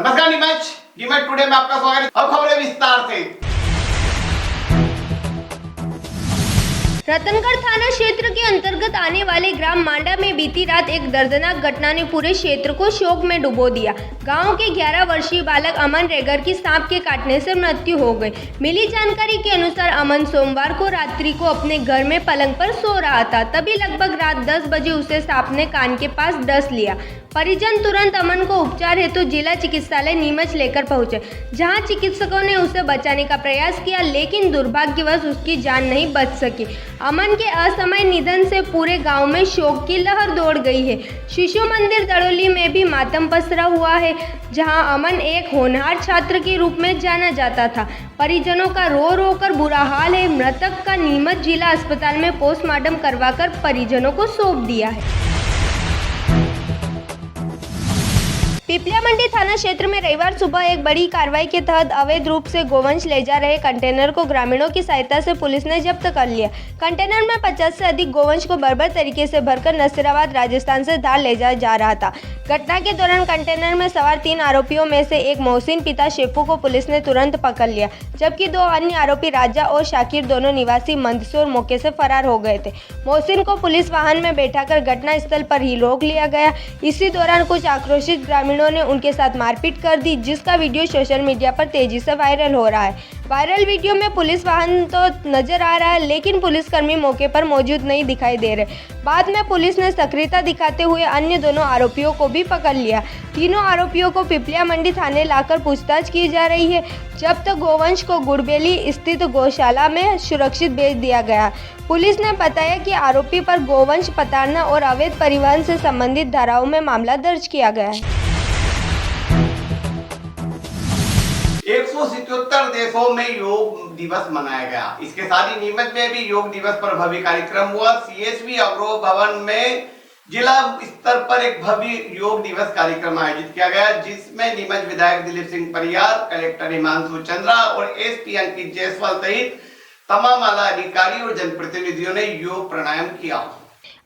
नमस्कार नीमच टुडे में आपका स्वागत है। अब खबरें विस्तार से। रतनगढ़ थाना क्षेत्र के अंतर्गत आने वाले ग्राम मांडा में बीती रात एक दर्दनाक घटना ने पूरे क्षेत्र को शोक में डुबो दिया। गांव के 11 वर्षीय बालक अमन रेगर की सांप के काटने से मृत्यु हो गई। मिली जानकारी के अनुसार अमन सोमवार को रात्रि को अपने घर में पलंग पर सो रहा था, तभी लगभग रात 10 बजे उसे सांप ने कान के पास डस लिया। परिजन तुरंत अमन को उपचार हेतु जिला चिकित्सालय नीमच लेकर पहुंचे, जहां चिकित्सकों ने उसे बचाने का प्रयास किया, लेकिन दुर्भाग्यवश उसकी जान नहीं बच सकी। अमन के असमय निधन से पूरे गांव में शोक की लहर दौड़ गई है। शिशु मंदिर दड़ोली में भी मातम पसरा हुआ है, जहां अमन एक होनहार छात्र के रूप में जाना जाता था। परिजनों का रो रो कर बुरा हाल है। मृतक का नीमच जिला अस्पताल में पोस्टमार्टम करवाकर परिजनों को सौंप दिया है। पिपलिया मंडी थाना क्षेत्र में रविवार सुबह एक बड़ी कार्रवाई के तहत अवैध रूप से गोवंश ले जा रहे कंटेनर को ग्रामीणों की सहायता से पुलिस ने जब्त कर लिया। कंटेनर में 50 से अधिक गोवंश को बर्बर तरीके से भरकर नसीराबाद राजस्थान से धार ले जाया जा रहा था। घटना के दौरान कंटेनर में सवार 3 आरोपियों में से एक मोहसिन पिता शेफू को पुलिस ने तुरंत पकड़ लिया, जबकि 2 अन्य आरोपी राजा और शाकिर दोनों निवासी मंदसौर मौके से फरार हो गए थे। मोहसिन को पुलिस वाहन में बैठाकर घटना स्थल पर ही रोक लिया गया। इसी दौरान कुछ आक्रोशित ग्रामीणों ने उनके साथ मारपीट कर दी, जिसका वीडियो सोशल मीडिया पर तेजी से वायरल हो रहा है। वायरल वीडियो में पुलिस वाहन तो नजर आ रहा है, लेकिन पुलिसकर्मी मौके पर मौजूद नहीं दिखाई दे रहे। बाद में पुलिस ने सक्रियता दिखाते हुए अन्य दोनों आरोपियों को भी पकड़ लिया। तीनों आरोपियों को पिपलिया मंडी थाने लाकर पूछताछ की जा रही है। जब तक गोवंश को गुड़बेली स्थित गौशाला में सुरक्षित भेज दिया गया। पुलिस ने बताया कि आरोपी पर गोवंश पताड़ना और अवैध परिवहन से संबंधित धाराओं में मामला दर्ज किया गया है। 177 देशों में योग दिवस मनाया गया। इसके साथ ही नीमच में भी योग दिवस पर भव्य कार्यक्रम हुआ। सीएसवी अग्रो भवन में जिला स्तर पर एक भव्य योग दिवस कार्यक्रम आयोजित किया गया, जिसमें नीमच विधायक दिलीप सिंह परियार, कलेक्टर हिमांशु चंद्रा और एसपी अंकित जायसवाल सहित तमाम आला अधिकारी और जनप्रतिनिधियों ने योग प्राणायाम किया।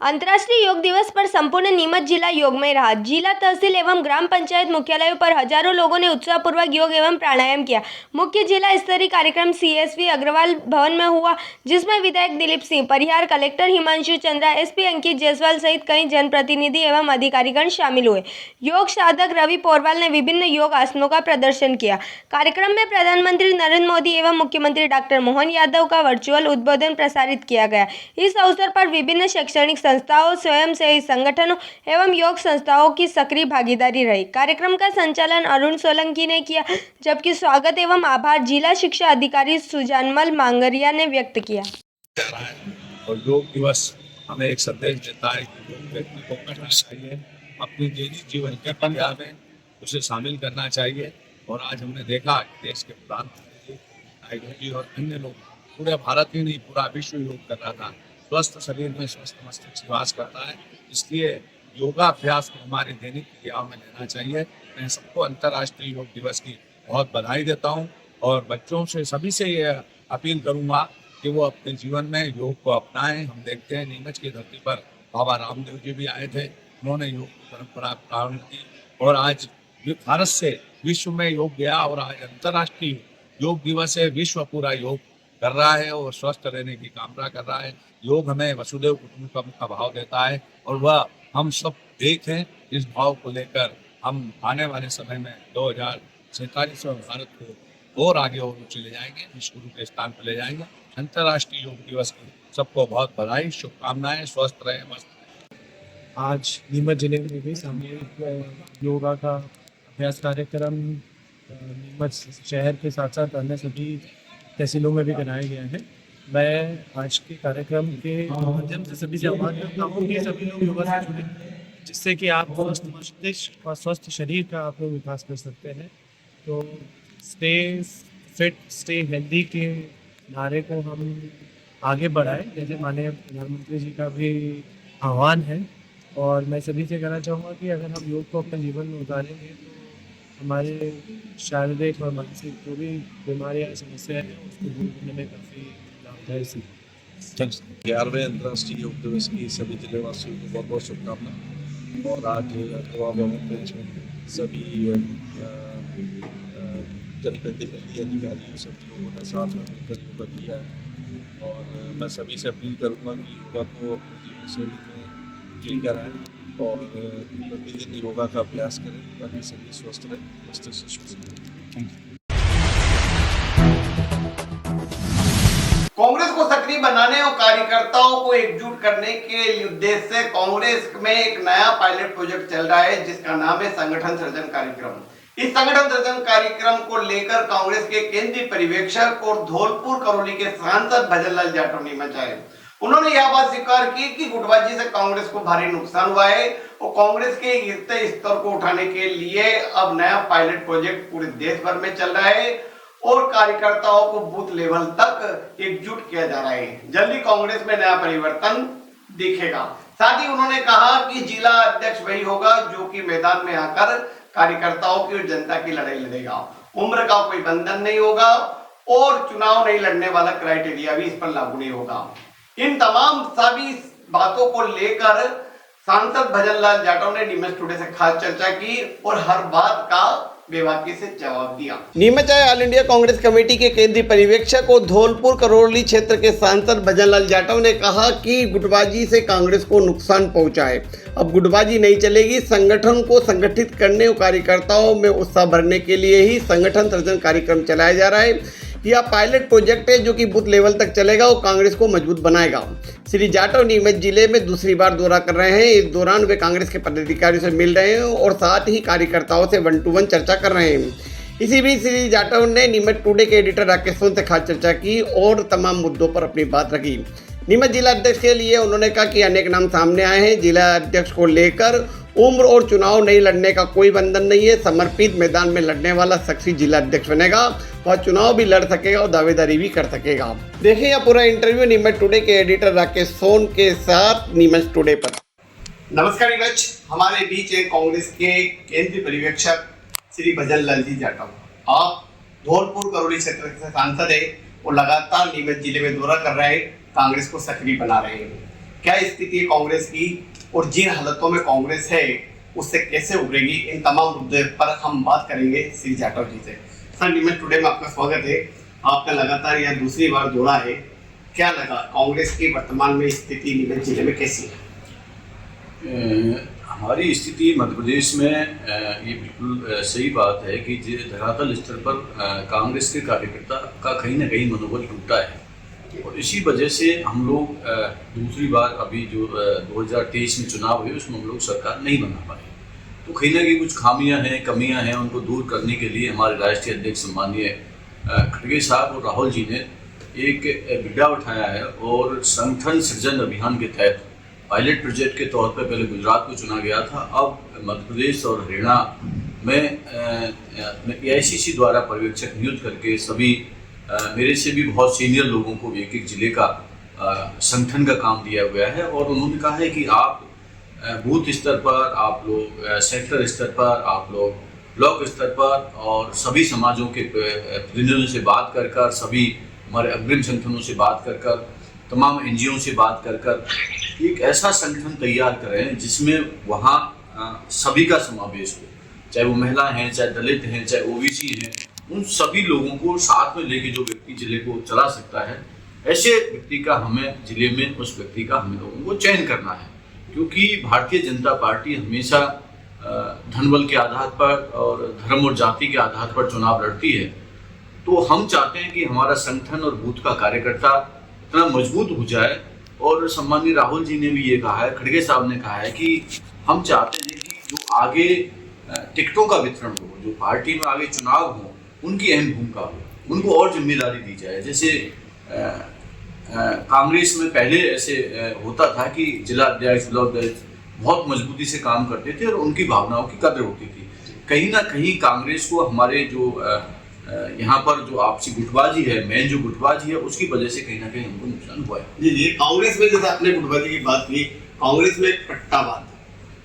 अंतर्राष्ट्रीय योग दिवस पर संपूर्ण नीमच जिला योगमय रहा। जिला तहसील एवं ग्राम पंचायत मुख्यालयों पर हजारों लोगों ने उत्साहपूर्वक योग एवं प्राणायाम किया। मुख्य जिला स्तरीय कार्यक्रम सीएसवी अग्रवाल भवन में हुआ, जिसमें विधायक दिलीप सिंह परिहार, कलेक्टर हिमांशु चंद्रा, एसपी अंकित जायसवाल सहित कई जनप्रतिनिधि एवं अधिकारीगण शामिल हुए। योग साधक रवि पोरवाल ने विभिन्न योग आसनों का प्रदर्शन किया। कार्यक्रम में प्रधानमंत्री नरेंद्र मोदी एवं मुख्यमंत्री डॉक्टर मोहन यादव का वर्चुअल उद्बोधन प्रसारित किया गया। इस अवसर पर विभिन्न शैक्षणिक संस्थाओं, स्वयंसेवी संगठनों एवं योग संस्थाओं की सक्रिय भागीदारी रही। कार्यक्रम का संचालन अरुण सोलंकी ने किया, जबकि स्वागत एवं आभार जिला शिक्षा अधिकारी सुजानमल मांगरिया ने व्यक्त किया। और योग दिवस हमें एक संदेश देता है कि योग व्यक्ति को करना चाहिए, अपनी दैनिक जीवन के प्रक्रिया में उसे शामिल करना चाहिए। और आज हमने देखा कि देश के प्रधानमंत्री और अन्य लोग, पूरे भारत ही नहीं पूरा विश्व योग कर रहा था। स्वस्थ शरीर में स्वस्थ मस्तिष्क निवास करता है, इसलिए योगाभ्यास को हमारे दैनिक क्रियाओं में लेना चाहिए। मैं सबको अंतर्राष्ट्रीय योग दिवस की बहुत बधाई देता हूं और बच्चों से सभी से ये अपील करूंगा कि वो अपने जीवन में योग को अपनाएं। हम देखते हैं नीमच की धरती पर बाबा रामदेव जी भी आए थे, उन्होंने योग की परंपरा प्रारंभ की और आज भारत से विश्व में योग गया और आज अंतर्राष्ट्रीय योग दिवस है। विश्व पूरा योग कर रहा है और स्वस्थ रहने की कामना कर रहा है। योग हमें वसुदेव कुटुंबकम का भाव देता है और वह हम सब एक हैं। इस भाव को लेकर हम आने वाले समय में 2047 में भारत को और आगे और ऊंचे ले जाएंगे, विश्व गुरु के स्थान पर ले जाएंगे। अंतर्राष्ट्रीय योग दिवस की सबको बहुत बधाई, शुभकामनाएं, स्वस्थ रहे, मस्त रहे। आज नीमच जिले में भी सामूहिक योगा का अभ्यास कार्यक्रम नीमच शहर के साथ साथ अन्य सभी तहसीलों में भी कराया गया है। मैं आज के कार्यक्रम के माध्यम से सभी से आह्वान करता हूँ कि सभी लोग योगा से जुड़े, जिससे कि आप स्वस्थ मस्तिष्क और स्वस्थ शरीर का आप लोग विकास कर सकते हैं। तो स्टे फिट, स्टे हेल्दी के नारे को हम आगे बढ़ाएं, जैसे माननीय प्रधानमंत्री जी का भी आह्वान है। और मैं सभी से कहना चाहूँगा कि अगर हम योग को अपने जीवन में उतारेंगे तो हमारे शारीरिक और मानसिक जो भी बीमारियाँ समस्याएं हैं उसको दूर करने में काफ़ी लाभदायक है। 11वें अंतर्राष्ट्रीय योग दिवस की सभी जिलेवासियों को बहुत बहुत शुभकामनाएं। और आज गोवा भवन में सभी जनप्रतिनिधि अधिकारी सभी लोगों ने साथ में मिलकर योगा किया है और मैं सभी से अपील करूँगा कि योगा को अपनी जीवनशैली में क्लिक कराएं और प्रतिदिन योगा का अभ्यास करें ताकि सभी स्वस्थ रहें, मस्तिष्क स्वस्थ रहें। कांग्रेस को सक्रिय बनाने और कार्यकर्ताओं को एकजुट करने के उद्देश्य से कांग्रेस में एक नया पायलट प्रोजेक्ट चल रहा है जिसका नाम है संगठन सृजन कार्यक्रम। इस संगठन सृजन कार्यक्रम को लेकर कांग्रेस के केंद्रीय पर्यवेक्षक और धौलपुर करौली के सांसद भजनलाल जाटव नीमच आए। उन्होंने यह बात स्वीकार की कि गुटबाजी से कांग्रेस को भारी नुकसान हुआ है और कांग्रेस के गिरते स्तर को उठाने के लिए अब नया पायलट प्रोजेक्ट पूरे देश भर में चल रहा है और कार्यकर्ताओं को बूथ लेवल तक एकजुट किया जा रहा है। जल्दी कांग्रेस में नया परिवर्तन दिखेगा। साथ ही उन्होंने कहा कि जिला अध्यक्ष वही होगा जो कि मैदान में आकर कार्यकर्ताओं की और जनता की लड़ाई लड़ेगा। उम्र का कोई बंधन नहीं होगा और चुनाव नहीं लड़ने वाला क्राइटेरिया भी इस पर लागू नहीं होगा। इन तमाम सभी बातों को लेकर सांसद भजनलाल जाटव ने नीमच टुडे से खास चर्चा की और हर बात का बेबाकी से जवाब दिया। नीमच आए ऑल इंडिया कांग्रेस कमेटी के केंद्रीय पर्यवेक्षक और धौलपुर करौली क्षेत्र के सांसद भजनलाल जाटव ने कहा कि गुटबाजी से कांग्रेस को नुकसान पहुंचा है। अब गुटबाजी नहीं चलेगी। संगठन को संगठित करने और कार्यकर्ताओं में उत्साह भरने के लिए ही संगठन सृजन कार्यक्रम चलाया जा रहा है। यह पायलट प्रोजेक्ट है जो कि बूथ लेवल तक चलेगा और कांग्रेस को मजबूत बनाएगा। श्री जाटव नीमच जिले में दूसरी बार दौरा कर रहे हैं। इस दौरान वे कांग्रेस के पदाधिकारियों से मिल रहे हैं और साथ ही कार्यकर्ताओं से 1 to 1 चर्चा कर रहे हैं। इसी बीच श्री जाटव ने नीमच टुडे के एडिटर राकेश सोन से खास चर्चा की और तमाम मुद्दों पर अपनी बात रखी। नीमच जिला अध्यक्ष के लिए उन्होंने कहा कि अनेक नाम सामने आए हैं। जिला अध्यक्ष को लेकर उम्र और चुनाव नहीं लड़ने का कोई बंधन नहीं है। समर्पित मैदान में लड़ने वाला शख्स जिला अध्यक्ष बनेगा और चुनाव भी लड़ सकेगा और दावेदारी भी कर सकेगा। देखिए यह पूरा इंटरव्यू नीमच टुडे के एडिटर राकेश सोन के साथ नीमच टुडे पर। नमस्कार नीमच, हमारे बीच है कांग्रेस के केंद्रीय पर्यवेक्षक श्री भजनलाल जी जाटव। आप धौलपुर करौली क्षेत्र के सांसद है और लगातार नीमच जिले में दौरा कर रहे हैं, कांग्रेस को सक्रिय बना रहे हैं। क्या स्थिति है कांग्रेस की और जिन हालतों में कांग्रेस है उससे कैसे उभरेगी, इन तमाम मुद्दों पर हम बात करेंगे श्री जाटव जी से। सर, नीमच टुडे में आपका स्वागत है। आपका लगातार यह दूसरी बार दौरा है, क्या लगा कांग्रेस की वर्तमान में स्थिति नीमच जिले में कैसी है? हमारी स्थिति मध्य प्रदेश में ये बिल्कुल सही बात है कि धरातल स्तर पर कांग्रेस के कार्यकर्ता का कहीं ना कहीं मनोबल टूटा है और इसी वजह से हम लोग दूसरी बार अभी जो 2023 में चुनाव हुए उसमें हम लोग सरकार नहीं बना पाए। तो कहीं ना कहीं कुछ खामियां हैं, कमियां हैं, उनको दूर करने के लिए हमारे राष्ट्रीय अध्यक्ष माननीय खड़गे साहब और राहुल जी ने एक बिड्डा उठाया है और संगठन सृजन अभियान के तहत पायलट प्रोजेक्ट के तौर पर पहले गुजरात को चुना गया था, अब मध्य प्रदेश और हरियाणा में AICC द्वारा पर्यवेक्षक नियुक्त करके सभी मेरे से भी बहुत सीनियर लोगों को एक एक जिले का संगठन का काम दिया गया है और उन्होंने कहा है कि आप बूथ स्तर पर, आप लोग सेक्टर स्तर पर, आप लोग ब्लॉक स्तर पर और सभी समाजों के प्रतिनिधियों से बात कर कर, सभी हमारे अग्रिम संगठनों से बात कर कर, तमाम NGO से बात कर कर एक ऐसा संगठन तैयार करें जिसमें वहाँ सभी का समावेश हो, चाहे वो महिला हैं, चाहे दलित हैं, चाहे OBC हैं, उन सभी लोगों को साथ में लेके जो व्यक्ति जिले को चला सकता है, ऐसे व्यक्ति का हमें जिले में उस व्यक्ति का हमें लोगों को चयन करना है। क्योंकि भारतीय जनता पार्टी हमेशा धनबल के आधार पर और धर्म और जाति के आधार पर चुनाव लड़ती है। तो हम चाहते हैं कि हमारा संगठन और बूथ का कार्यकर्ता इतना मजबूत हो जाए और सम्माननीय राहुल जी ने भी ये कहा है, खड़गे साहब ने कहा है कि हम चाहते हैं कि जो आगे टिकटों का वितरण हो, जो पार्टी में आगे चुनाव हो, उनकी अहम भूमिका हो, उनको और जिम्मेदारी दी जाए। जैसे कांग्रेस में पहले ऐसे होता था कि जिला अध्यक्ष, ब्लॉक अध्यक्ष बहुत मजबूती से काम करते थे और उनकी भावनाओं की कदर होती थी। कहीं ना कहीं कांग्रेस को हमारे जो यहाँ पर जो आपसी गुटबाजी है, मेन जो गुटबाजी है, उसकी वजह से कहीं ना कहीं हमको नुकसान हुआ है। जी, कांग्रेस में जैसे आपने गुटबाजी की बात की, कांग्रेस में पट्टावाद,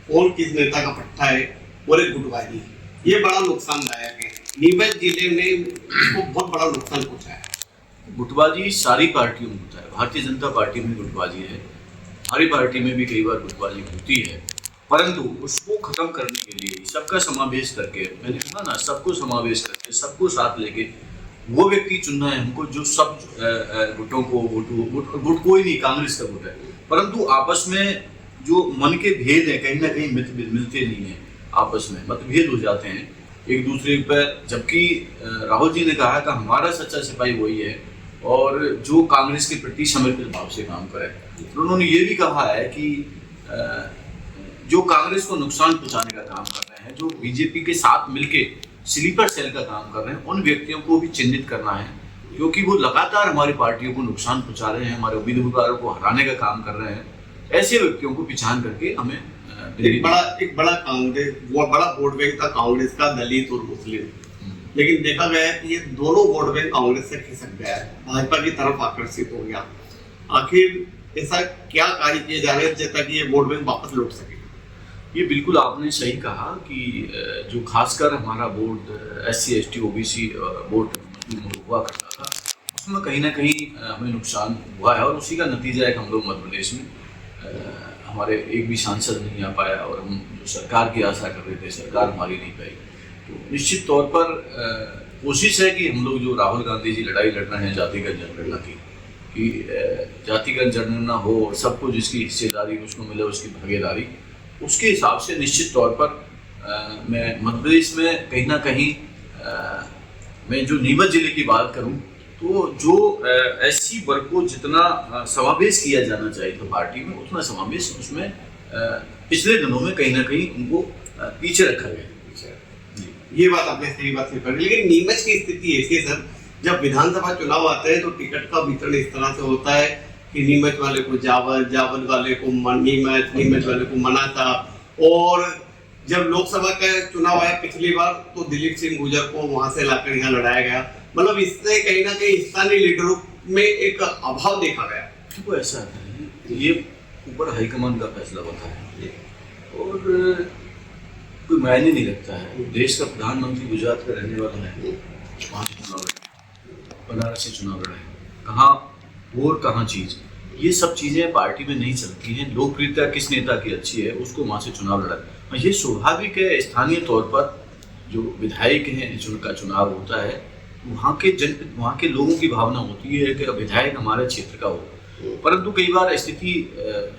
कौन किस नेता का पट्टा है और एक गुटबाजी, ये बड़ा नुकसानदायक है। नीमच जिले में इसको बहुत बड़ा नुकसान पहुंचा है। गुटबाजी सारी पार्टियों में होता है, भारतीय जनता पार्टी में गुटबाजी है, हमारी पार्टी में भी कई बार गुटबाजी होती है, परंतु उसको खत्म करने के लिए सबका समावेश करके, मैंने कहा ना, सबको समावेश करके, सबको साथ लेके वो व्यक्ति चुनना है हमको जो सब गुटों को गुट कोई नहीं, कांग्रेस का गुट है, परंतु आपस में जो मन के भेद है कहीं ना कहीं मिलते नहीं है, आपस में मतभेद हो जाते हैं एक दूसरे पर। जबकि राहुल जी ने कहा कि हमारा सच्चा सिपाही वही है और जो कांग्रेस के प्रति समर्पित भाव से काम करे। तो उन्होंने ये भी कहा है कि जो कांग्रेस को नुकसान पहुंचाने का काम कर रहे हैं, जो बीजेपी के साथ मिलके स्लीपर सेल का काम कर रहे हैं, उन व्यक्तियों को भी चिन्हित करना है, क्योंकि वो लगातार हमारी पार्टियों को नुकसान पहुंचा रहे हैं, हमारे उम्मीदवारों को हराने का काम कर रहे हैं। ऐसे व्यक्तियों को पहचान करके हमें एक बड़ा कांग्रेस, वो बड़ा वोट बैंक था कांग्रेस का, दलित और मुस्लिम, लेकिन देखा गया है कि ये दोनों वोट बैंक कांग्रेस से खिसक गया है, भाजपा की तरफ आकर्षित हो गया। आखिर ऐसा क्या कार्य किए जा रहे हैं ताकि ये वोट बैंक वापस लौट सके? ये बिल्कुल आपने सही कहा कि जो खासकर हमारा vote SC ST OBC vote हुआ करता था, उसमें कहीं ना कहीं हमें नुकसान हुआ है और उसी का नतीजा है कि हम लोग मध्य प्रदेश में हमारे एक भी सांसद नहीं आ पाया और हम जो सरकार की आशा कर रहे थे, सरकार हमारी नहीं पाई। तो निश्चित तौर पर कोशिश है कि हम लोग जो राहुल गांधी जी लड़ाई लड़ रहे हैं जातिगत जनगणना की, कि जातिगत जनगणना हो और सबको जिसकी हिस्सेदारी उसको मिले, उसकी भागीदारी, उसके हिसाब से निश्चित तौर पर मैं मध्य प्रदेश में कहीं ना कहीं मैं जो नीमच जिले की बात करूं तो जो SC वर्ग को जितना समावेश किया जाना चाहिए था पार्टी में, उतना समावेश उसमें पिछले दिनों में कहीं ना कहीं उनको पीछे रखा गया। ये बात आपने सही बात से कही, लेकिन नीमच की स्थिति ऐसी है सर, जब विधानसभा चुनाव आते हैं तो टिकट का वितरण इस तरह से होता है कि नीमच वाले को जावल, जावल वाले को नीमच, नीमच वाले को मनाता। और जब लोकसभा का चुनाव आया पिछली बार तो दिलीप सिंह गुर्जर को वहां से लाकर यहाँ लड़ाया गया। मतलब इससे कहीं ना कहीं स्थानीय लीडरों में एक अभाव देखा गया। तो ऐसा है, ये ऊपर हाईकमान का फैसला होता है और कोई मायने नहीं रखता है। देश का प्रधानमंत्री गुजरात का रहने वाला है, वहाँ से चुनाव लड़े, बनारस से चुनाव लड़े, कहाँ वोट कहाँ चीज, ये सब चीजें पार्टी में नहीं चलती हैं। लोकप्रियता किस नेता की अच्छी है उसको वहाँ से चुनाव लड़ा, ये स्वाभाविक है। स्थानीय तौर पर जो विधायक हैं जिनका चुनाव होता है, वहाँ के लोगों की भावना होती है कि विधायक हमारे क्षेत्र का हो, परंतु कई बार स्थिति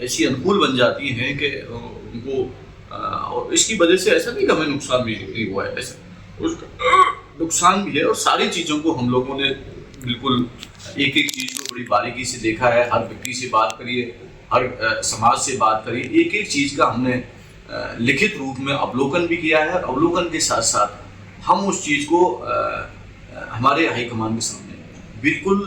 ऐसी अनुकूल बन जाती है कि उनको, और इसकी वजह से ऐसा नहीं कि हमें नुकसान भी नहीं हुआ है, ऐसा उसका नुकसान भी है। और सारी चीज़ों को हम लोगों ने बिल्कुल एक एक चीज़ को बड़ी बारीकी से देखा है। हर व्यक्ति से बात करिए, हर समाज से बात करिए, एक एक चीज़ का हमने लिखित रूप में अवलोकन भी किया है। अवलोकन के साथ साथ हम उस चीज़ को हमारे हाईकमान के सामने बिल्कुल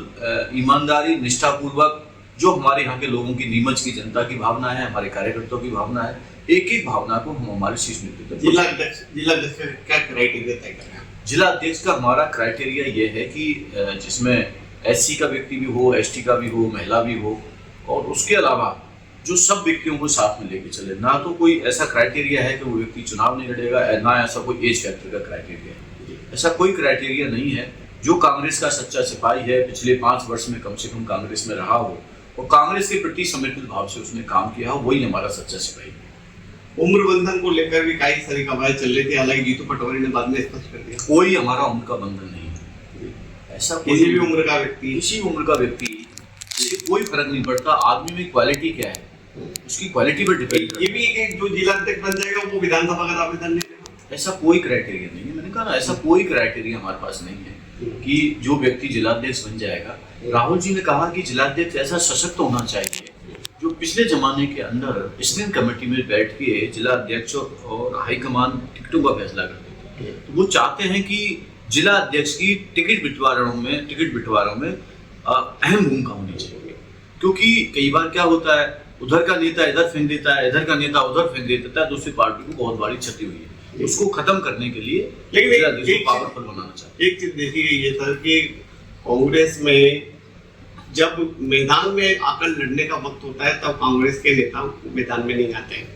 ईमानदारी, निष्ठापूर्वक, जो हमारे यहाँ के लोगों की, नीमच की जनता की भावना है, हमारे कार्यकर्ताओं की भावना है, एक एक भावना को हम हमारे शीर्ष नेतृत्व। जिला अध्यक्ष का क्या क्राइटेरिया तय करना है? जिला अध्यक्ष का हमारा क्राइटेरिया ये है कि जिसमें SC का व्यक्ति भी हो, ST का भी हो, महिला भी हो, और उसके अलावा जो सब व्यक्तियों को साथ में लेके चले। ना तो कोई ऐसा क्राइटेरिया है कि वो व्यक्ति चुनाव नहीं लड़ेगा, ना ऐसा कोई एज फैक्टर का क्राइटेरिया है, ऐसा कोई क्राइटेरिया नहीं है। जो कांग्रेस का सच्चा सिपाही है, पिछले 5 वर्ष में कम से कम कांग्रेस में रहा हो और कांग्रेस के प्रति समर्पित भाव से उसने काम किया हो, वही हमारा सच्चा सिपाही है। उम्र बंधन को लेकर भी कई सारी कवायद चल रही थी, हालांकि जीतू पटवारी ने बाद में स्पष्ट कर दिया कोई हमारा उम्र का बंधन नहीं है। ऐसा किसी भी उम्र का व्यक्ति, किसी उम्र का व्यक्ति, कोई फर्क नहीं पड़ता। आदमी में क्वालिटी क्या है, उसकी क्वालिटी पर डिपेंड करता है। ये भी कि जो जिला अध्यक्ष बन जाएगा वो विधानसभा का आवेदन नहीं देगा, ऐसा कोई क्राइटेरिया नहीं है। मैंने कहा ना, ऐसा कोई क्राइटेरिया हमारे पास नहीं है कि जो व्यक्ति जिलाध्यक्ष बन जाएगा। राहुल जी ने कहा कि जिलाध्यक्ष ऐसा सशक्त होना चाहिए जो पिछले जमाने के अंदर स्क्रीन कमेटी में बैठ के जिला अध्यक्ष और हाईकमान टिकटों का फैसला करते थे। तो वो चाहते हैं कि जिला अध्यक्ष की टिकट बंटवारों में अहम भूमिका होनी चाहिए, क्योंकि कई बार क्या होता है, उधर का नेता इधर फेंक देता है, इधर का नेता उधर फेंक देता है, दूसरी पार्टी को बहुत बड़ी क्षति हुई है। उसको खत्म करने के लिए लेकिन पावरफुल बनाना चाहिए। एक चीज देखी गई है सर कि कांग्रेस में जब मैदान में आकर लड़ने का वक्त होता है तब कांग्रेस के नेता मैदान में नहीं आते हैं,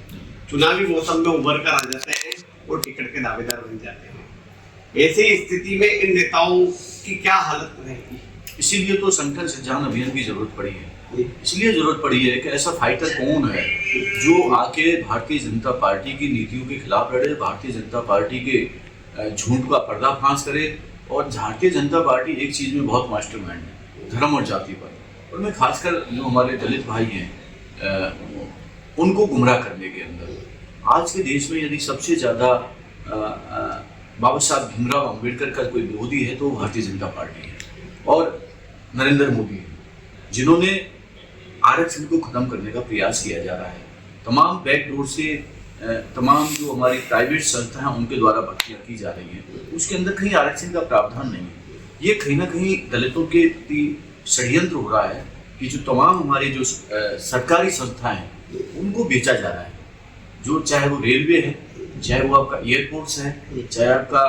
चुनावी मौसम में उभर कर आ जाते हैं और टिकट के दावेदार बन जाते हैं। ऐसी स्थिति में इन नेताओं की क्या हालत रहेगी? इसीलिए तो संगठन सिद्धांत अभियान की जरूरत पड़ी है। इसलिए जरूरत पड़ी है कि ऐसा फाइटर कौन है जो आके भारतीय जनता पार्टी की नीतियों के खिलाफ लड़े, भारतीय जनता पार्टी के झूठ का पर्दाफाश करे। और भारतीय जनता पार्टी एक चीज़ में बहुत मास्टरमाइंड है, धर्म और जाति पर। और मैं खासकर जो हमारे दलित भाई हैं उनको गुमराह करने के अंदर आज के देश में यदि सबसे ज़्यादा बाबा साहब भीमराव अम्बेडकर का कोई विरोधी है तो वो भारतीय जनता पार्टी है और नरेंद्र मोदी है, जिन्होंने आरक्षण को खत्म करने का प्रयास किया जा रहा है। तमाम बैकडोर से तमाम जो हमारी प्राइवेट संस्था हैं उनके द्वारा भर्तियाँ की जा रही हैं, उसके अंदर कहीं आरक्षण का प्रावधान नहीं है। ये कहीं ना कहीं दलितों के षड्यंत्र हो रहा है कि जो तमाम हमारी जो सरकारी संस्थाएं हैं उनको बेचा जा रहा है, जो चाहे वो रेलवे है, चाहे वो आपका एयरपोर्ट्स है, चाहे आपका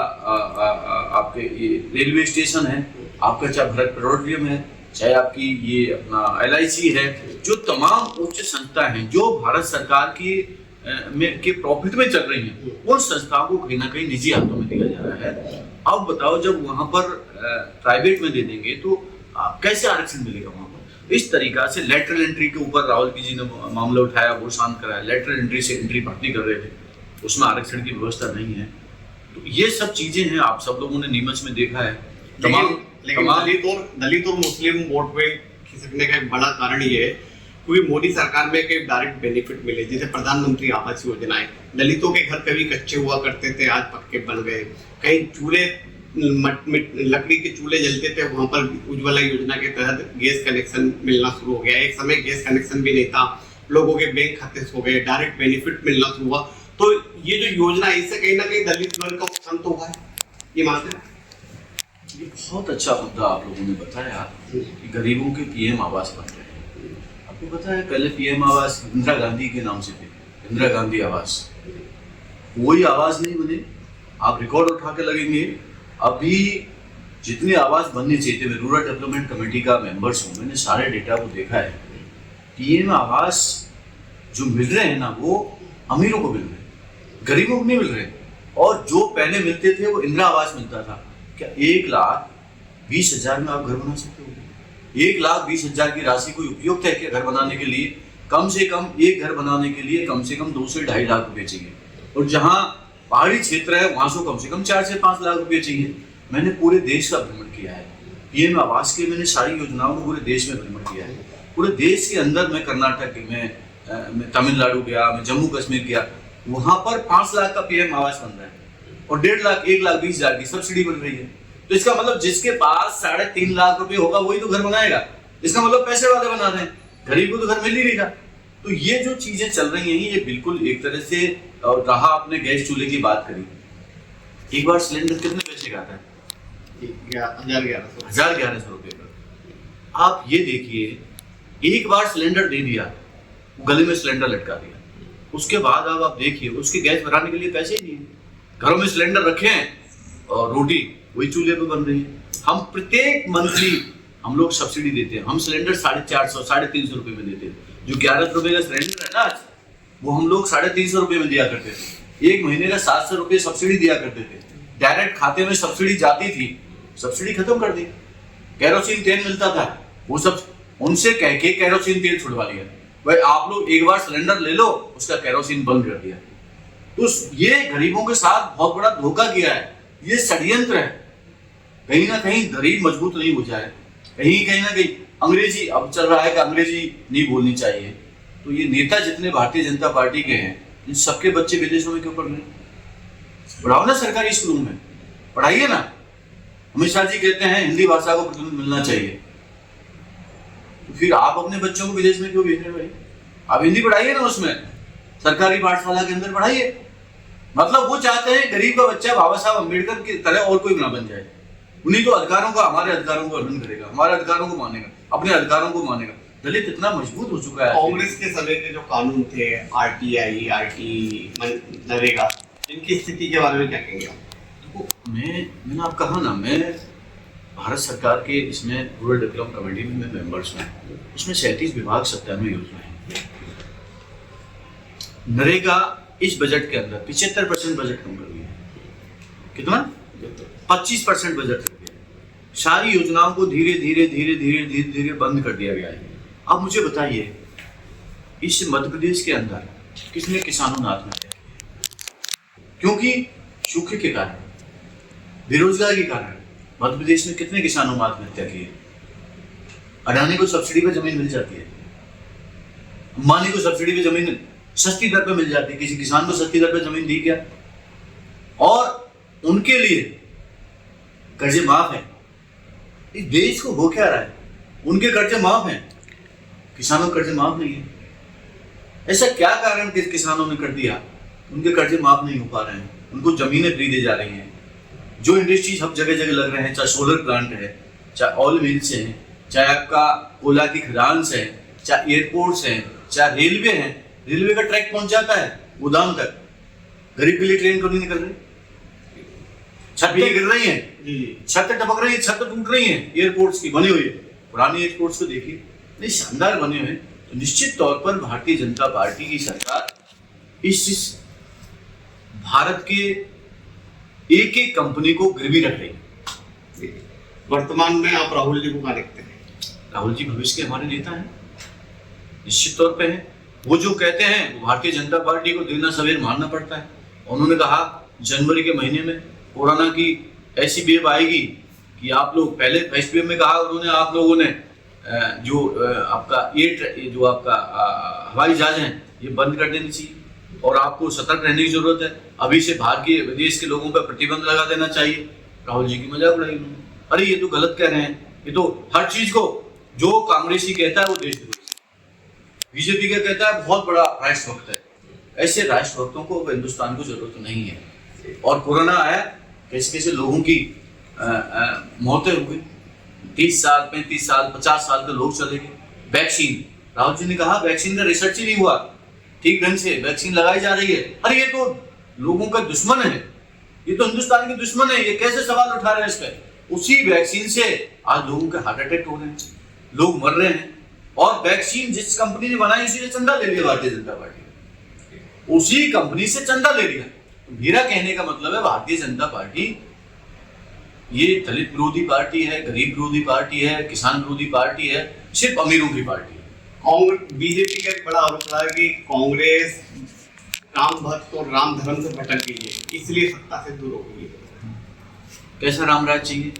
आपके ये रेलवे स्टेशन है, आपका चाहे भारत पेट्रोलियम है, चाहे आपकी ये अपना LIC है, जो तमाम उच्च संस्था हैं जो भारत सरकार की के प्रॉफिट में चल रही हैं, उन संस्थाओं को कहीं ना कहीं निजी हाथों में दिया जा रहा है। अब बताओ जब वहां पर प्राइवेट में दे देंगे तो कैसे आरक्षण मिलेगा वहां पर? इस तरीका से लेटरल एंट्री के ऊपर राहुल जी ने मामला उठाया, वो शांत कराया। लेटरल एंट्री से एंट्री भर्ती कर रहे थे, उसमें आरक्षण की व्यवस्था नहीं है। तो ये सब चीजें हैं, आप सब लोगों ने नीमच में देखा है। लेकिन दलित और मुस्लिम वोट में खिसकने का एक बड़ा कारण ये है क्योंकि मोदी सरकार में कई डायरेक्ट बेनिफिट मिले, जैसे प्रधानमंत्री आवास योजनाएं। दलितों के घर कभी कच्चे हुआ करते थे, आज पक्के बन गए। कहीं चूल्हे लकड़ी के चूल्हे जलते थे, वहां पर उज्ज्वला योजना के तहत गैस कनेक्शन मिलना शुरू हो गया। एक समय गैस कनेक्शन भी नहीं था, लोगों के बैंक खाते हो गए, डायरेक्ट बेनिफिट मिलना शुरू हुआ। तो ये जो योजना है इससे कहीं ना कहीं दलित वर्ग का उत्थान तो हुआ है, ये मानते हैं। ये बहुत अच्छा मुद्दा आप लोगों ने बताया कि गरीबों के PM आवास बन रहे हैं। आपको पता है पहले PM आवास इंदिरा गांधी के नाम से थे, इंदिरा गांधी आवास। कोई आवास नहीं बने, आप रिकॉर्ड उठा के लगेंगे। अभी जितने आवास बनने चाहिए थे, मैं रूरल डेवलपमेंट कमेटी का मेंबर्स हूँ, मैंने सारे डेटा को देखा है। PM आवास जो मिल रहे हैं ना, वो अमीरों को मिल रहे हैं, गरीबों को नहीं मिल रहे। और जो पहले मिलते थे वो इंदिरा आवास मिलता था। क्या 1,20,000 में आप घर बना सकते हो? 1,20,000 की राशि कोई उपयुक्त है क्या घर बनाने के लिए? कम से कम एक घर बनाने के लिए कम से कम 2 से 2.5 लाख रुपए चाहिए, और जहाँ पहाड़ी क्षेत्र है वहां से कम 4 से 5 लाख रुपए चाहिए। मैंने पूरे देश का भ्रमण किया है, PM आवास के मैंने सारी योजनाओं को पूरे देश में भ्रमण किया है। पूरे देश के अंदर मैं कर्नाटक में तमिलनाडु गया, मैं जम्मू कश्मीर गया, वहां पर 5 लाख का PM आवास बन रहा है और 1.5 लाख 1,20,000 की सब्सिडी बन रही है। तो इसका मतलब जिसके पास 3.5 लाख रुपए होगा वही तो घर बनाएगा। इसका मतलब पैसे वाले बना रहे हैं, गरीब को तो घर मिल ही नहीं रहा। तो ये जो चीजें चल रही हैं ये बिल्कुल एक तरह से रहा। आपने गैस चूल्हे की बात करी, एक बार सिलेंडर कितने पैसे का आता है? 1,1100 रुपए का। आप ये देखिए, एक बार सिलेंडर दे दिया, गले में सिलेंडर लटका दिया, उसके बाद अब आप देखिए उसके गैस भराने के लिए पैसे ही नहीं है। घरों में सिलेंडर रखे हैं और रोटी वही चूल्हे पे बन रही है। हम प्रत्येक मंथली हम लोग सब्सिडी देते हैं। हम सिलेंडर 450 350 रुपए में देते हैं। जो 11 रुपए का सिलेंडर है ना आज, वो हम लोग 350 रुपए में दिया करते थे। एक महीने का 700 रुपए सब्सिडी दिया करते थे, डायरेक्ट खाते में सब्सिडी जाती थी। सब्सिडी खत्म कर दी। केरोसिन तेल मिलता था, वो सब उनसे कह के केरोसिन तेल छुड़वा लिया। भाई आप लोग एक बार सिलेंडर ले लो, उसका केरोसिन बंद कर दिया। तो ये गरीबों के साथ बहुत बड़ा धोखा किया है, ये षड्यंत्र है। कहीं ना कहीं गरीब मजबूत नहीं हो जाए, कहीं ना कहीं अंग्रेजी अब चल रहा है कि अंग्रेजी नहीं बोलनी चाहिए। तो ये नेता जितने भारतीय जनता पार्टी के हैं, इन सबके बच्चे विदेशों में क्यों पढ़ रहे हैं? पढ़ाओ ना सरकारी स्कूलों में, पढ़ाइए ना। अमित शाह जी कहते हैं हिंदी भाषा को प्राधान्य मिलना चाहिए, तो फिर आप अपने बच्चों को विदेश में क्यों भेज रहे हैं भाई? आप हिंदी पढ़ाइए ना, उसमें सरकारी पाठशाला के अंदर पढ़ाइए। मतलब वो चाहते हैं गरीब का बच्चा बाबा साहब अम्बेडकर की तरह और कोई ना बन जाए। उन्हीं तो अधिकारों का, हमारे अधिकारों को हनन करेगा, हमारे अधिकारों को मानेगा, अपने अधिकारों को मानेगा। दलित इतना मजबूत हो चुका है। कांग्रेस के समय के जो कानून थे, RTI, RT, नरेगा, इनकी स्थिति के बारे में क्या कहेंगे आप? देखो, मैंने आप कहा ना, मैं भारत सरकार के इसमें रूरल डेवलपमेंट कमेटी में मैं मेंबर्स हूँ। उसमें 37 विभाग 97 योजनाएं। नरेगा इस बजट के अंदर 75% बजट कम कर दिया। कितना? 25% बजट कर दिया। सारी योजनाओं को धीरे धीरे बंद कर दिया गया है। आप मुझे बताइए, इस मध्य प्रदेश के अंदर कितने किसानों ने आत्महत्या की? क्योंकि सूखे के कारण, बेरोजगारी के कारण मध्य प्रदेश में कितने किसानों ने आत्महत्या की है? अडानी को सब्सिडी पे जमीन मिल जाती है, अंबानी को सब्सिडी पे जमीन सस्ती दर पे मिल जाती है, किसी किसान को सस्ती दर पे जमीन दी क्या? और उनके लिए कर्जे माफ है। इस देश को हो क्या रहा है? उनके कर्जे माफ हैं, किसानों के कर्जे माफ नहीं है। ऐसा क्या कारण कि किसानों ने कर दिया उनके कर्जे माफ नहीं हो पा रहे हैं, उनको जमीनें फ्री दी जा रही हैं? जो इंडस्ट्रीज सब जगह जगह लग रहे हैं, चाहे सोलर प्लांट है, चाहे ऑयल मिल्स हैं, चाहे आपका कोयला की खदान है, चाहे एयरपोर्ट्स हैं, चाहे रेलवे है, रेलवे का ट्रैक पहुंच जाता है गोदाम तक, गरीब के लिए ट्रेन क्यों नहीं निकल रही? छत गिर रही है, छत टपक रही है, छत टूट रही है एयरपोर्ट्स की बनी हुई है। पुरानी एयरपोर्ट्स को देखिए, नहीं शानदार बने हुए। तो निश्चित तौर पर भारतीय जनता पार्टी की सरकार इस भारत के एक एक कंपनी को गिरवी रख रही है। वर्तमान में आप राहुल जी को क्या देखते हैं? राहुल जी भविष्य के हमारे नेता हैं, निश्चित तौर पे हैं। वो जो कहते हैं वो भारतीय जनता पार्टी को दिन सवेर मानना पड़ता है। उन्होंने कहा जनवरी के महीने में कोरोना की ऐसी वेव आएगी कि आप लोग, पहले फर्स्ट वेव में कहा उन्होंने, आप लोगों ने जो आपका जो आपका हवाई जहाज हैं ये बंद कर देनी चाहिए और आपको सतर्क रहने की जरूरत है। अभी से बाहर के विदेश के लोगों पर प्रतिबंध लगा देना चाहिए। राहुल जी की मजाक उड़ाई उन्होंने। अरे ये तो गलत कह रहे हैं, ये तो हर चीज को जो कांग्रेसी कहता है वो देशद्रोही, बीजेपी का कहता है बहुत बड़ा राष्ट्रभक्त है। ऐसे राष्ट्रभक्तों को हिंदुस्तान को जरूरत नहीं है। और कोरोना आया, कैसे कैसे लोगों की मौतें हो गई, 30 साल 35 साल 50 साल के लोग चले गए। वैक्सीन, राहुल जी ने कहा वैक्सीन का रिसर्च ही नहीं हुआ ठीक ढंग से, वैक्सीन लगाई जा रही है। अरे ये तो लोगों का दुश्मन है, ये तो हिंदुस्तान के दुश्मन है, ये कैसे सवाल उठा रहे हैं इस पर? उसी वैक्सीन से आज लोगों के हार्ट अटैक हो रहे हैं, लोग मर रहे हैं। और वैक्सीन जिस कंपनी ने बनाई उसी ने चंदा ले लिया भारतीय जनता पार्टी, उसी कंपनी से चंदा ले लिया। तो मेरा कहने का मतलब है भारतीय जनता पार्टी ये दलित विरोधी पार्टी है, गरीब विरोधी पार्टी है, किसान विरोधी पार्टी है, सिर्फ अमीरों की पार्टी है। बीजेपी का एक बड़ा आरोप रहा है कि कांग्रेस राम भक्त और राम धर्म से भटक गई है, इसलिए सत्ता से दूर हो गई है। कैसा रामराज चाहिए?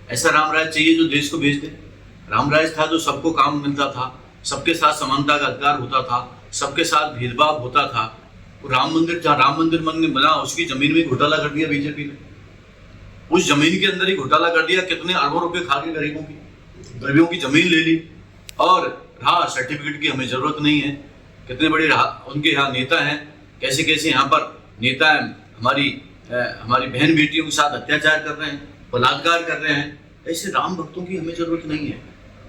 ऐसा रामराज चाहिए जो देश को भेज दे। रामराज था जो सबको काम मिलता था, सबके साथ समानता का अधिकार होता था, सबके साथ भेदभाव होता था। राम मंदिर, जहाँ राम मंदिर बना उसकी जमीन में घोटाला कर दिया बीजेपी ने, उस जमीन के अंदर ही घोटाला कर दिया। कितने अरबों रुपए खा के गरीबों की जमीन ले ली। और हाँ, सर्टिफिकेट की हमें जरूरत नहीं है। कितने बड़े उनके यहाँ नेता हैं, कैसे कैसे यहाँ पर नेता हैं, हमारी बहन बेटियों के साथ अत्याचार कर रहे हैं, बलात्कार कर रहे हैं। ऐसे राम भक्तों की हमें जरूरत नहीं है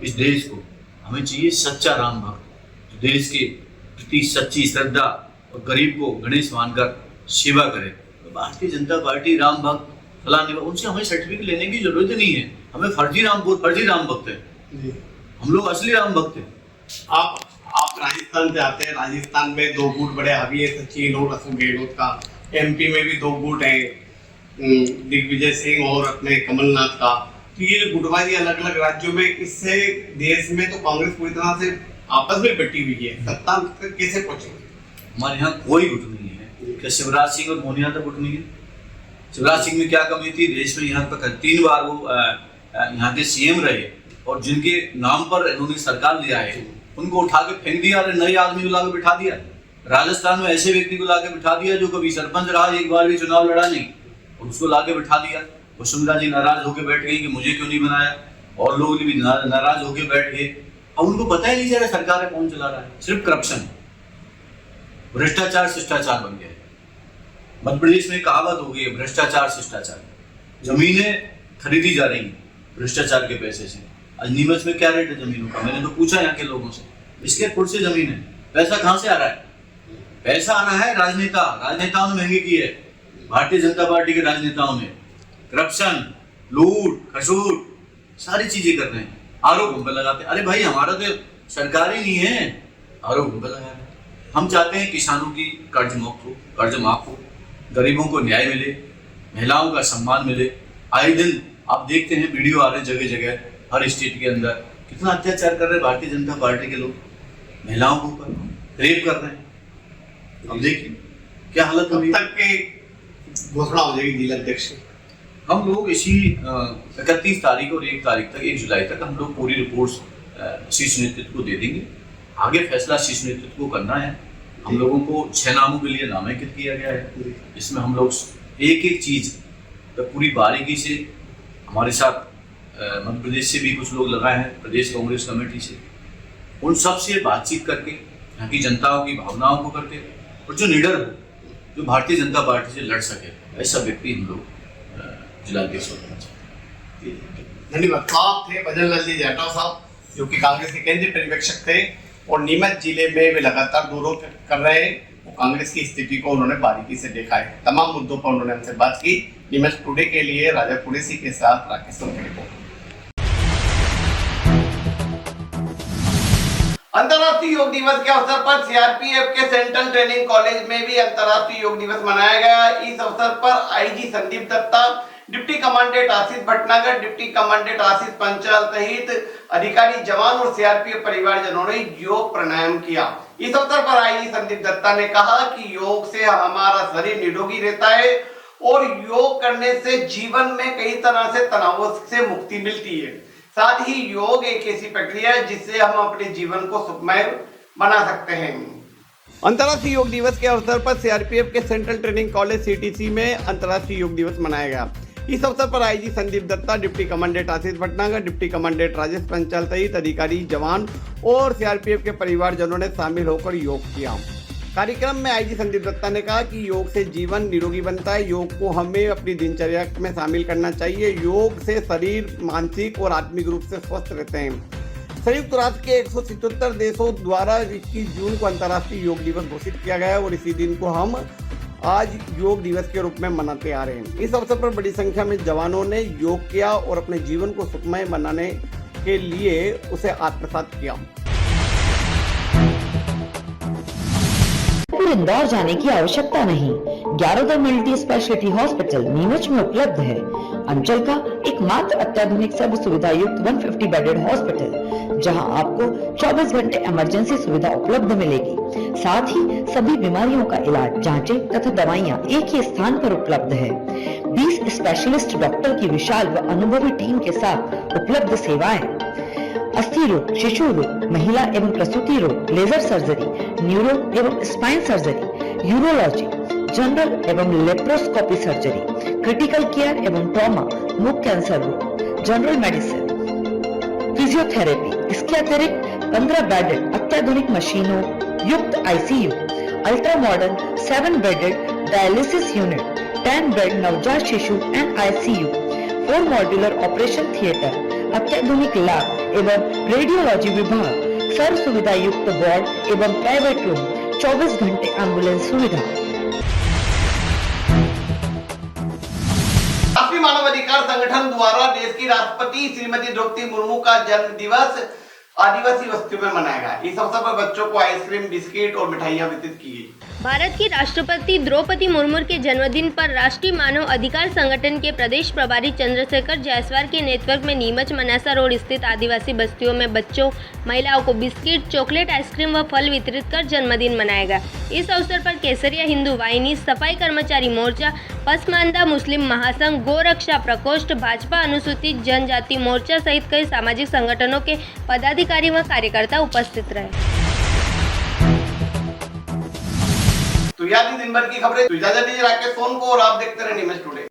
इस देश को। हमें चाहिए सच्चा राम भक्त, जो देश के प्रति सच्ची श्रद्धा और गरीब को गणेश मानकर सेवा करे। तो भारतीय जनता पार्टी राम भक्त फलाने, उनसे हमें सर्टिफिकेट लेने की जरूरत ही नहीं है। हमें फर्जी राम भक्त है, हम लोग असली राम भक्त हैं। आप राजस्थान से आते हैं, राजस्थान में 2 गुट बड़े हावी है, सचिन और अशोक गहलोत का। एमपी में भी 2 गुट है, दिग्विजय सिंह और अपने कमलनाथ का। तो ये गुटबाजी अलग अलग राज्यों में, इससे देश में तो कांग्रेस पूरी तरह से आपस में बटी हुई है। सत्ता कैसे पहुंचेगी? हमारे यहाँ कोई गुट नहीं है। क्या शिवराज सिंह और मोनिया का गुट नहीं है? शिवराज सिंह में क्या कमी थी? देश में यहाँ पर 3 बार वो यहाँ के सीएम रहे और जिनके नाम पर इन्होंने सरकार लिया है उनको उठा के फेंक दिया, नए आदमी को ला के बिठा दिया। राजस्थान में ऐसे व्यक्ति को ला के बिठा दिया जो कभी सरपंच रहा, एक बार भी चुनाव लड़ा नहीं, और उसको ला के बिठा दिया। वसुंधरा जी नाराज होकर बैठ गई कि मुझे क्यों नहीं बनाया, और लोग भी नाराज होकर बैठ गए। अब उनको पता ही नहीं चल रहा सरकार कौन चला रहा है। सिर्फ करप्शन, भ्रष्टाचार, शिष्टाचार बन गया है। मध्य प्रदेश में कहावत हो गई है, भ्रष्टाचार शिष्टाचार। जमीनें खरीदी जा रही भ्रष्टाचार के पैसे से। आज नीमच में क्या रेट है जमीनों का? मैंने तो पूछा यहाँ के लोगों से, इसके फुट से जमीन है। पैसा कहाँ से आ रहा है? पैसा आ रहा है राजनेताओं ने महंगी की है। भारतीय जनता पार्टी के राजनेताओं ने करप्शन, लूट खसूट सारी चीजें कर रहे हैं, आरोप हम पे लगाते हैं। अरे भाई, हमारा तो सरकार ही नहीं है, आरोप हम पे लगा रहे हैं। हम चाहते हैं किसानों की कर्ज माफ हो, गरीबों को न्याय मिले, महिलाओं का सम्मान मिले। आए दिन आप देखते हैं वीडियो आ रहे हैं जगह जगह, हर स्टेट के अंदर कितना अत्याचार कर रहे हैं भारतीय जनता पार्टी के लोग, महिलाओं के ऊपर रेप कर रहे हैं। अब देखिए क्या हालत कब हुई। तक के घोषणा हो जाएगी जिला अध्यक्ष की? हम लोग इसी 31 तारीख और 1 तारीख तक, 1 जुलाई तक हम लोग पूरी रिपोर्ट शीर्ष नेतृत्व को दे देंगे। आगे फैसला शीर्ष नेतृत्व को करना है। हम लोगों को 6 नामों के लिए नामांकित किया गया है। इसमें हम लोग एक एक चीज पूरी बारीकी से, हमारे साथ मध्य प्रदेश से भी कुछ लोग लगाए हैं, प्रदेश कांग्रेस कमेटी से, उन सब से बातचीत करके, यहाँ की जनताओं की भावनाओं को करके, और जो निडर हो, जो भारतीय जनता पार्टी से लड़ सके, ऐसा व्यक्ति हम लोग जिलाध्यक्ष होना चाहिए। धन्यवाद। तो आप थे भजन लाल जी जाटव साहब, जो कि कांग्रेस के केंद्रीय पर्यवेक्षक थे और नीमच जिले में वे लगातार दौरे कर रहे हैं। वो कांग्रेस की स्थिति को उन्होंने बारीकी से देखा है। तमाम मुद्दों पर उन्होंने हमसे बात की। नीमच टुडे के लिए राजा कुरेसी के साथ राकेश सोन की रिपोर्ट। अंतर्राष्ट्रीय योग दिवस के अवसर पर सीआरपीएफ के सेंट्रल ट्रेनिंग कॉलेज में भी अंतर्राष्ट्रीय योग दिवस मनाया गया। इस अवसर पर IG Sandeep Datta, deputy commandant Ashish Bhatnagar, deputy commandant Ashish Panchal सहित अधिकारी, जवान और सीआरपीएफ परिवारजनों ने योग प्राणायाम किया। इस अवसर पर आईजी संदीप दत्ता ने कहा कि योग से हमारा शरीर निरोगी रहता है और योग करने से जीवन में कई तरह से तनावों से मुक्ति मिलती है। साथ ही योग एक ऐसी प्रक्रिया है जिससे हम अपने जीवन को सुखमय बना सकते हैं। अंतर्राष्ट्रीय योग दिवस के अवसर पर सीआरपीएफ के सेंट्रल ट्रेनिंग कॉलेज सीटीसी में अंतर्राष्ट्रीय योग दिवस मनाया गया। इस अवसर पर IG Sandeep Datta, deputy commandant Ashish Bhatnagar, deputy commandant Rajesh Panchal सहित अधिकारी, जवान और सीआरपीएफ के परिवारजनों ने शामिल होकर योग किया। कार्यक्रम में आईजी संदीप दत्ता ने कहा कि योग से जीवन निरोगी बनता है। योग को हमें अपनी दिनचर्या में शामिल करना चाहिए। योग से शरीर मानसिक और आत्मिक रूप से स्वस्थ रहते हैं। संयुक्त राष्ट्र के 177 देशों द्वारा 21 जून को अंतर्राष्ट्रीय योग दिवस घोषित किया गया है और इसी दिन को हम आज योग दिवस के रूप में मनाते आ रहे हैं। इस अवसर पर बड़ी संख्या में जवानों ने योग किया और अपने जीवन को सुखमय बनाने के लिए उसे आत्मसात किया। इंदौर जाने की आवश्यकता नहीं। 11 मल्टी स्पेशलिटी हॉस्पिटल नीमच में उपलब्ध है। अंचल का एकमात्र अत्याधुनिक सर्व सुविधा युक्त 150 बेडेड हॉस्पिटल, जहां आपको 24 घंटे इमरजेंसी सुविधा उपलब्ध मिलेगी। साथ ही सभी बीमारियों का इलाज, जांचें तथा दवाइयां एक ही स्थान पर उपलब्ध है। 20 स्पेशलिस्ट डॉक्टर की विशाल व अनुभवी टीम के साथ उपलब्ध सेवाएं, अस्थि रोग, शिशु रोग, महिला एवं प्रसूति रोग, लेजर सर्जरी, न्यूरो एवं स्पाइन सर्जरी, यूरोलॉजी, जनरल एवं लेप्रोस्कोपी सर्जरी, क्रिटिकल केयर एवं ट्रॉमा, मुख कैंसर रोग, जनरल मेडिसिन, फिजियोथेरेपी। इसके अतिरिक्त 15 बेडेड अत्याधुनिक मशीनों युक्त ICU, ultra modern 7 bedded dialysis unit, 10 bed नवजात शिशु and ICU, 4 modular operation theatre, अत्याधुनिक लैब एवं रेडियोलॉजी विभाग, सर्व सुविधा युक्त वार्ड एवं प्राइवेट रूम, 24 घंटे एम्बुलेंस सुविधा। राष्ट्रीय मानव अधिकार संगठन द्वारा देश की राष्ट्रपति श्रीमती द्रौपदी मुर्मू का जन्म दिवस आदिवासी बस्तियों में मनाया गया। इस अवसर पर बच्चों को आइसक्रीम, बिस्किट और मिठाइयां वितरित की गई। भारत की राष्ट्रपति द्रौपदी मुर्मू के जन्मदिन पर राष्ट्रीय मानव अधिकार संगठन के प्रदेश प्रभारी चंद्रशेखर जायसवाल के नेतृत्व में नीमच मनासा रोड स्थित आदिवासी बस्तियों में बच्चों, महिलाओं को बिस्किट, चॉकलेट, आइसक्रीम व फल वितरित कर जन्मदिन मनाया गया। इस अवसर पर केसरिया हिंदू वाहिनी, सफाई कर्मचारी मोर्चा, पसमानदा मुस्लिम महासंघ, गोरक्षा प्रकोष्ठ, भाजपा अनुसूचित जनजाति मोर्चा सहित कई सामाजिक संगठनों के पदाधिकारी व कार्यकर्ता उपस्थित रहे। तो याद दिन भर की खबरें। तो इजाजत दीजिए राकेश सोन को और आप देखते रहे नीमच टुडे।